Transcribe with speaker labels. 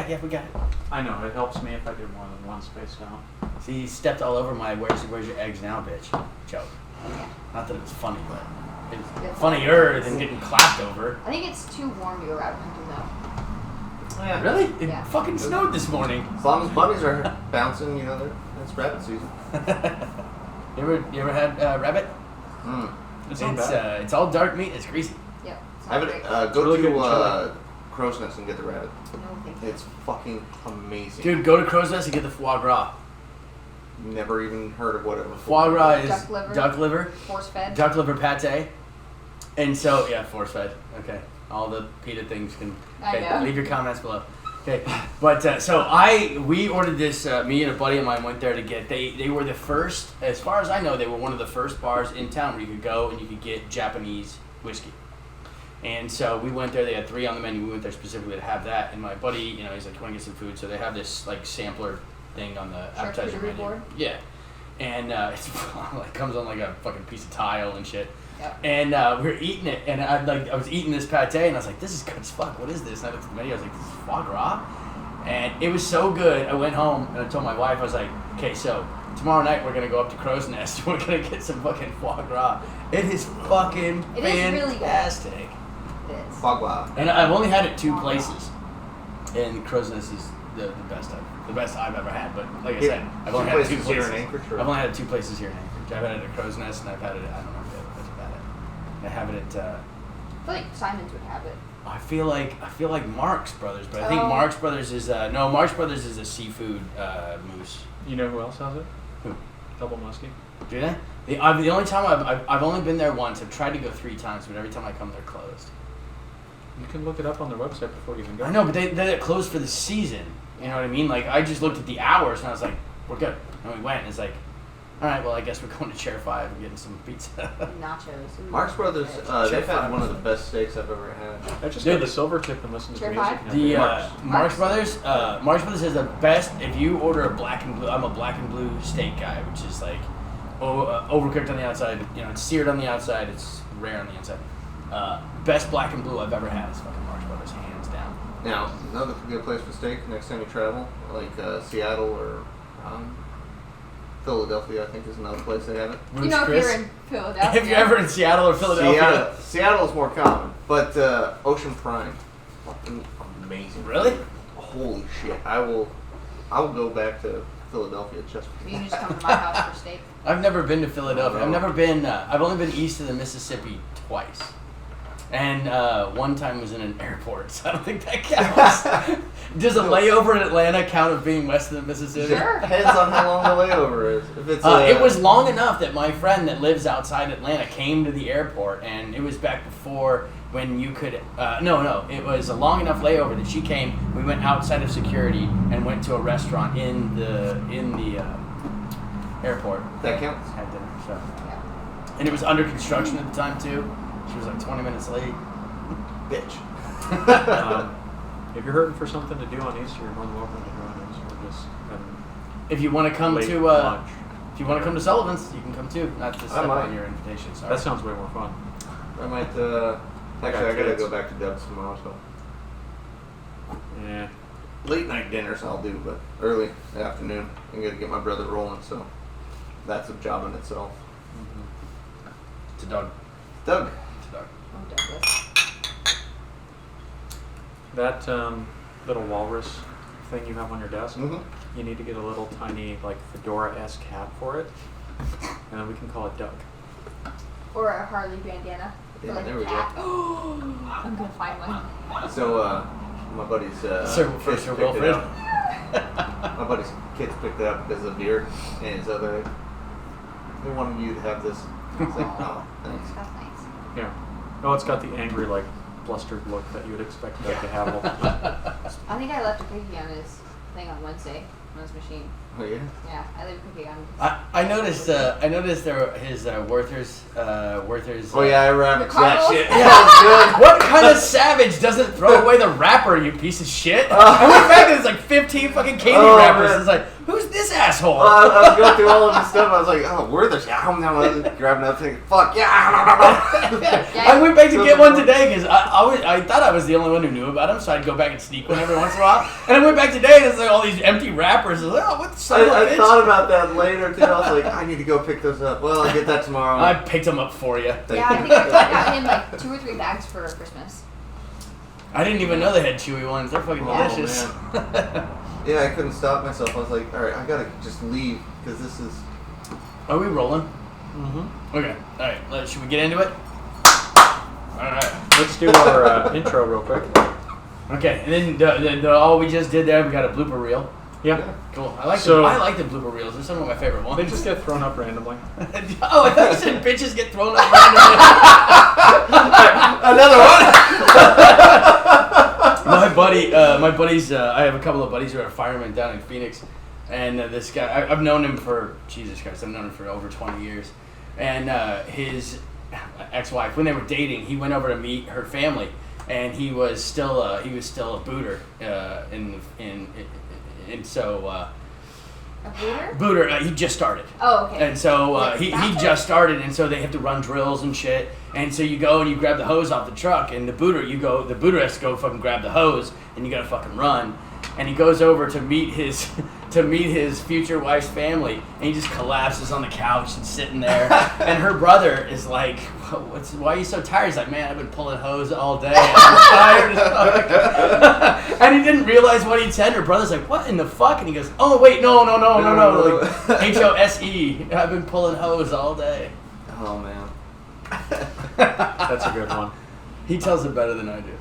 Speaker 1: Yeah, we got it.
Speaker 2: I know, it helps me if I do more than one spaced out.
Speaker 1: See, you stepped all over my where's your eggs now, bitch joke. Not that it's funny, but it's funnier than getting clapped over.
Speaker 3: I think it's too warm to go rabbit hunting though.
Speaker 4: Yeah.
Speaker 1: Really? It fucking snowed this morning.
Speaker 4: As long as bunnies are bouncing, it's rabbit season.
Speaker 1: You ever had rabbit?
Speaker 2: It's not bad.
Speaker 1: It's all dark meat. It's greasy.
Speaker 3: Yep.
Speaker 4: Go
Speaker 2: really good
Speaker 4: to Crow's Nest and get the rabbit.
Speaker 3: No, thank you.
Speaker 4: It's fucking amazing.
Speaker 1: Dude, go to Crow's Nest and get the foie gras.
Speaker 4: Never even heard of whatever.
Speaker 1: Foie gras is
Speaker 3: duck liver,
Speaker 1: force fed, duck liver pate, and so force fed. Okay, all the PETA things can. Okay,
Speaker 3: I know.
Speaker 1: Leave your comments below. Okay, but we ordered this. Me and a buddy of mine went there to get. They were the first, as far as I know, they were one of the first bars in town where you could go and you could get Japanese whiskey. And so we went there. They had 3 on the menu. We went there specifically to have that. And my buddy, he's like, "You want to get some food?" So they have this like sampler thing on the appetizer menu. Board? Yeah, and it comes on like a fucking piece of tile and shit. Yep. And we were eating it, and I was eating this pate, and I was like, "This is good as fuck. What is this?" And I looked at the menu. I was like, "This is foie gras," and it was so good. I went home and I told my wife, I was like, "Okay, so tomorrow night we're gonna go up to Crow's Nest. We're gonna get some fucking foie gras. It is fucking fantastic.
Speaker 3: Really good. It is.
Speaker 4: Foie gras.
Speaker 1: And I've only had it 2 places, and Crow's Nest is the best I've ever had. But like I said, I've only had 2 places
Speaker 4: here in Anchorage.
Speaker 1: I've only had 2 places here in Anchorage. I've had it at Crow's Nest, and I've had it at, I don't know if the other place I've had it. I have it at.
Speaker 3: I feel like Simon's would have it.
Speaker 1: I feel like Marx Brothers, but I think Marx Brothers is Marx Brothers is a seafood moose.
Speaker 2: You know who else has it?
Speaker 1: Who?
Speaker 2: Double Muskie.
Speaker 1: Do they? The only time I've only been there once. I've tried to go 3 times, but every time I come, they're closed.
Speaker 2: You can look it up on their website before you even go.
Speaker 1: I know, but they're closed for the season. You know what I mean? Like, I just looked at the hours, and I was like, we're good. And we went, and it's like, all right, well, I guess we're going to Chair 5 and getting some pizza.
Speaker 3: Nachos.
Speaker 4: Marx Brothers, they've had one of the best steaks I've ever had.
Speaker 2: I just go to Silver Tip and listen to
Speaker 3: Chair
Speaker 2: music.
Speaker 3: 5?
Speaker 1: The Marx Brothers has the best. If you order a black and blue, I'm a black and blue steak guy, which is like overcooked on the outside. It's seared on the outside. It's rare on the inside. Best black and blue I've ever had is fucking Marx Brothers, hands down.
Speaker 4: Now, another good place for steak next time you travel, like Seattle or Philadelphia, I think is another place they have it.
Speaker 1: Roots
Speaker 3: if
Speaker 1: Chris.
Speaker 3: you're in Philadelphia.
Speaker 1: If you're ever in Seattle or Philadelphia.
Speaker 4: Seattle's more common, but Ocean Prime, fucking amazing.
Speaker 1: Really?
Speaker 4: Holy shit! I will go back to Philadelphia just for
Speaker 3: You can just come to my house for steak.
Speaker 1: I've never been to Philadelphia. I've never been. I've only been east of the Mississippi twice, and one time was in an airport. So I don't think that counts. Does a layover in Atlanta count as being west of the Mississippi?
Speaker 3: Sure.
Speaker 4: Depends on how long the layover is. If it's
Speaker 1: it was long enough that my friend that lives outside Atlanta came to the airport, and it was back before when you could. It was a long enough layover that she came. We went outside of security and went to a restaurant in the airport.
Speaker 4: That counts.
Speaker 1: Had dinner. So.
Speaker 3: Yeah.
Speaker 1: And it was under construction at the time too. She was like 20 minutes late.
Speaker 4: Bitch.
Speaker 2: If you're hurting for something to do on Easter, you're more than welcome to join us. We're just
Speaker 1: if you want to come
Speaker 2: late
Speaker 1: to
Speaker 2: lunch.
Speaker 1: if you want to come to Sullivan's, you can come too. Not to step on your invitation. Sorry.
Speaker 2: That sounds way more fun.
Speaker 4: I might. Actually, I gotta go back to Deb's tomorrow, so.
Speaker 2: Yeah.
Speaker 4: Late night dinners I'll do, but early afternoon I'm gonna get my brother rolling, so that's a job in itself.
Speaker 2: Mm-hmm.
Speaker 1: To Doug.
Speaker 4: Doug.
Speaker 1: To Doug.
Speaker 3: Oh, Douglas.
Speaker 2: That little walrus thing you have on your desk,
Speaker 4: Mm-hmm.
Speaker 2: you need to get a little tiny, like, fedora-esque hat for it, and then we can call it Doug.
Speaker 3: Or a Harley bandana.
Speaker 4: Yeah,
Speaker 3: like
Speaker 4: there
Speaker 3: a
Speaker 4: we go.
Speaker 3: cat. I'm gonna find one.
Speaker 4: So my buddy's
Speaker 1: Sir
Speaker 4: kids picked it
Speaker 1: Wilfred.
Speaker 4: up. My buddy's kids picked it up because of beer, and so they wanted you to have this. It's like, oh, thanks.
Speaker 3: That's nice.
Speaker 2: Yeah. Oh, it's got the angry, like, flustered look that you would expect Doug to have.
Speaker 3: I think I left a cookie on his thing on Wednesday on his machine.
Speaker 4: Oh yeah.
Speaker 3: Yeah, I leave cookie on.
Speaker 1: I noticed there his Werther's.
Speaker 4: Oh yeah, I ravaged that
Speaker 3: Cardinals?
Speaker 4: shit.
Speaker 1: Yeah.
Speaker 4: That was good.
Speaker 1: What kind of savage doesn't throw away the wrapper, you piece of shit? I went back and there's like 15 fucking candy wrappers.
Speaker 4: man.
Speaker 1: It's like, who's this asshole?
Speaker 4: Well, I was going through all of his stuff. I was like, oh, Werther's. Yeah, I'm grabbing that thing. Fuck yeah.
Speaker 1: I went back to get one today because I thought I was the only one who knew about them, so I'd go back and sneak one every once in a while. And I went back today and it's like all these empty wrappers. I was like, oh, what the son of a
Speaker 4: I
Speaker 1: bitch?
Speaker 4: thought about that later too. I was like, I need to go pick those up. Well, I'll get that tomorrow.
Speaker 1: I picked them up for you.
Speaker 3: Yeah, I think I got him like 2 or 3 bags for Christmas.
Speaker 1: I didn't even know they had chewy ones. They're fucking
Speaker 3: Yeah.
Speaker 1: delicious.
Speaker 4: Yeah, I couldn't stop myself. I was like, all right, I gotta just leave because this is.
Speaker 1: Are we rolling?
Speaker 2: Mm-hmm.
Speaker 1: Okay. All right. Should we get into it? All right.
Speaker 2: Let's do our intro real quick.
Speaker 1: Okay. And then all we just did there, we got a blooper reel.
Speaker 2: Yeah.
Speaker 1: Cool. I like the blooper reels. They're some of my favorite ones.
Speaker 2: They just get thrown up randomly.
Speaker 1: Oh, I thought you said bitches get thrown up randomly.
Speaker 4: Another one.
Speaker 1: my buddies. I have a couple of buddies who are firemen down in Phoenix, and this guy, I've known him for Jesus Christ. I've known him for over 20 years, and his ex-wife, when they were dating, he went over to meet her family, and he was still a booter, and so.
Speaker 3: A booter?
Speaker 1: Booter, he just started.
Speaker 3: Oh, okay.
Speaker 1: And so
Speaker 3: Like
Speaker 1: he
Speaker 3: Banter?
Speaker 1: just started, and so they have to run drills and shit. And so you go and you grab the hose off the truck, and the booter has to go fucking grab the hose, and you gotta fucking run. And he goes over to meet his future wife's family, and he just collapses on the couch and sitting there. And her brother is like, why are you so tired? He's like, man, I've been pulling hose all day. I'm tired as fuck. And he didn't realize what he'd said. Her brother's like, what in the fuck? And he goes, oh, wait, no. Like, HOSE. I've been pulling hose all day.
Speaker 4: Oh man.
Speaker 2: That's a good one.
Speaker 1: He tells it better than I do.